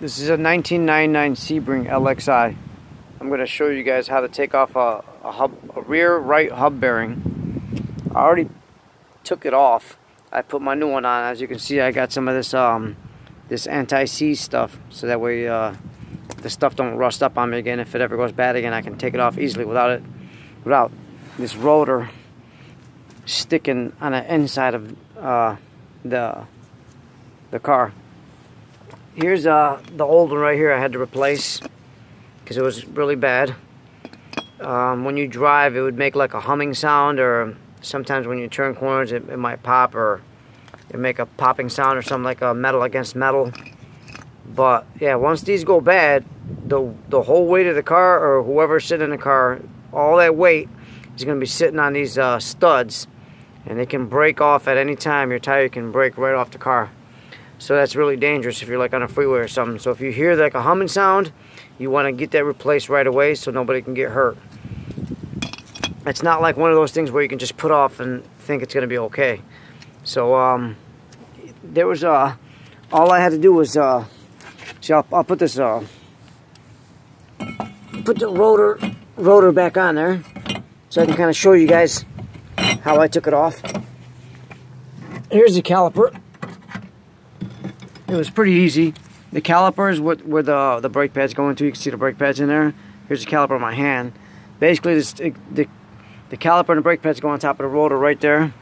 This is a 1999 Sebring LXI. I'm going to show you guys how to take off a rear right hub bearing. I already took it off. I put my new one on. As you can see, I got some of this this anti-seize stuff, so that way the stuff don't rust up on me again. If it ever goes bad again, I can take it off easily without this rotor sticking on the inside of the car. Here's the old one right here I had to replace because it was really bad. When you drive, it would make like a humming sound, or sometimes when you turn corners, it might pop, or it make a popping sound or something, like a metal against metal. But yeah, once these go bad, the whole weight of the car, or whoever's sitting in the car, all that weight is going to be sitting on these studs, and they can break off at any time. Your tire can break right off the car. So that's really dangerous if you're like on a freeway or something. So if you hear like a humming sound, you want to get that replaced right away so nobody can get hurt. It's not like one of those things where you can just put off and think it's going to be okay. So there was all I had to do was see, I'll put this put the rotor back on there so I can kind of show you guys how I took it off. Here's the caliper. It was pretty easy. The caliper is where the brake pads go into. You can see the brake pads in there. Here's the caliper in my hand. Basically, the caliper and the brake pads go on top of the rotor right there.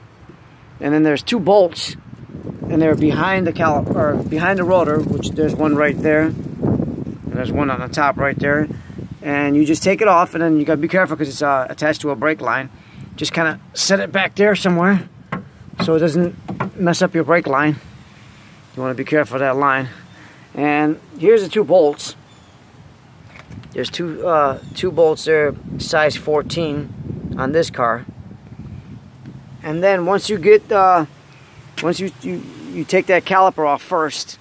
And then there's two bolts, and they're behind the caliper, or behind the rotor, which there's one right there, and there's one on the top right there. And you just take it off, and then you gotta be careful because it's attached to a brake line. Just kind of set it back there somewhere so it doesn't mess up your brake line. You want to be careful of that line. And here's the two bolts. There's two bolts there, size 14 on this car. And then once you get once you take that caliper off first,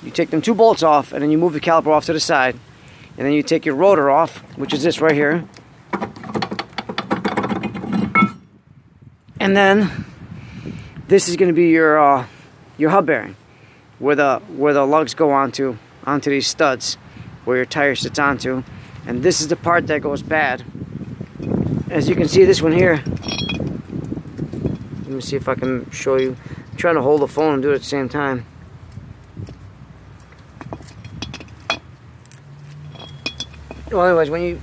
you take them two bolts off, and then you move the caliper off to the side, and then you take your rotor off, which is this right here. And then this is going to be your hub bearing, where the lugs go onto these studs, where your tire sits onto. And this is the part that goes bad. As you can see, this one here, let me see if I can show you. I'm trying to hold the phone and do it at the same time. Well, anyways,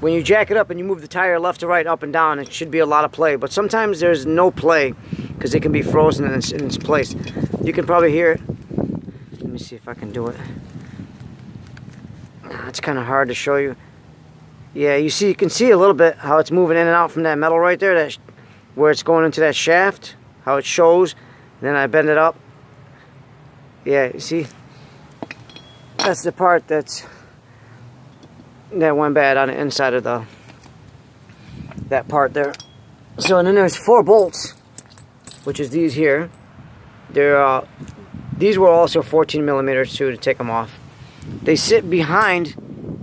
when you jack it up and you move the tire left to right, up and down, it should be a lot of play. But sometimes there's no play because it can be frozen in its place. You can probably hear it. Let me see if I can do it. It's kind of hard to show you. Yeah, you can see a little bit how it's moving in and out from that metal right there, where it's going into that shaft, how it shows. And then I bend it up. Yeah, you see? That's the part that went bad on the inside of that part there. So, and then there's 4 bolts, which is these here. These were also 14 millimeters too, to take them off. They sit behind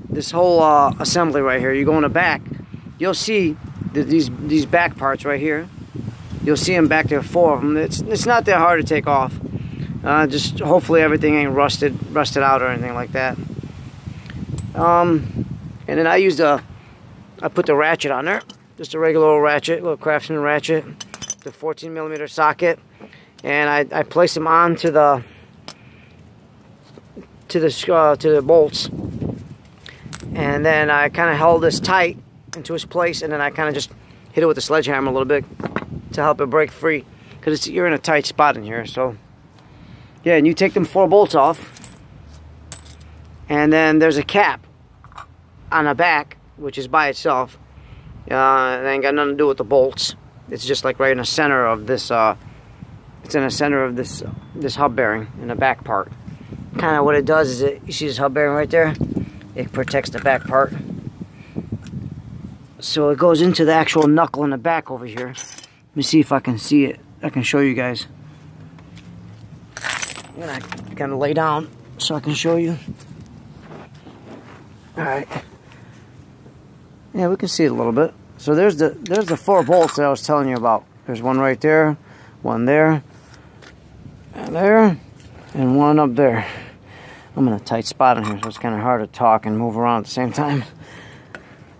this whole assembly right here. You go in the back, you'll see these back parts right here. You'll see them back there, 4 of them. It's not that hard to take off. Just hopefully everything ain't rusted out or anything like that. And then I put the ratchet on there, just a regular old ratchet, little Craftsman ratchet, the 14 millimeter socket. And I place them onto the bolts, and then I kind of held this tight into its place, and then I kind of just hit it with a sledgehammer a little bit to help it break free, because you're in a tight spot in here. So yeah, and you take them 4 bolts off, and then there's a cap on the back, which is by itself. It ain't got nothing to do with the bolts. It's just like right in the center of this. It's in the center of this hub bearing in the back part. Kind of what it does is you see this hub bearing right there? It protects the back part. So it goes into the actual knuckle in the back over here. Let me see if I can see it. I can show you guys. I'm gonna kind of lay down so I can show you. Alright. Yeah, we can see it a little bit. So there's the 4 bolts that I was telling you about. There's one right there, one there, and there, and one up there. I'm in a tight spot in here, so it's kind of hard to talk and move around at the same time.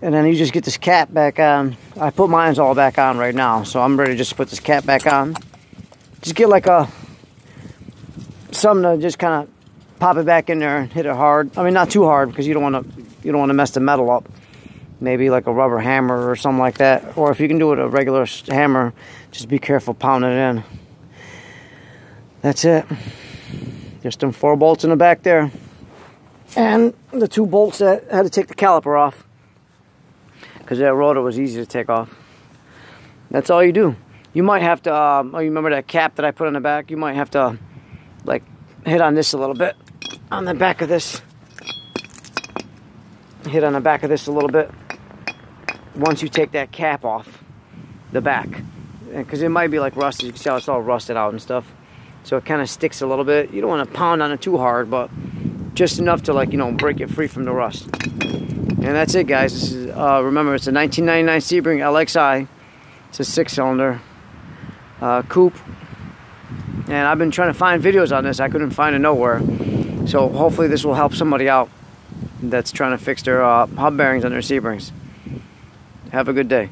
And then you just get this cap back on. I put mine all back on right now, so I'm ready to just put this cap back on. Just get like something to just kind of pop it back in there and hit it hard. I mean, not too hard because you don't want to mess the metal up. Maybe like a rubber hammer or something like that. Or if you can do it with a regular hammer, just be careful pounding it in. That's it. Just them 4 bolts in the back there. And the 2 bolts that had to take the caliper off. Because that rotor was easy to take off. That's all you do. You might have to, oh, you remember that cap that I put on the back? You might have to, like, hit on this a little bit. On the back of this. Hit on the back of this a little bit. Once you take that cap off the back. Because it might be like rusted. You can see how it's all rusted out and stuff. So it kind of sticks a little bit. You don't want to pound on it too hard, but just enough to, like, you know, break it free from the rust. And that's it, guys. This is, remember, it's a 1999 Sebring LXI. It's a 6-cylinder coupe. And I've been trying to find videos on this. I couldn't find it nowhere. So hopefully this will help somebody out that's trying to fix their hub bearings on their Sebrings. Have a good day.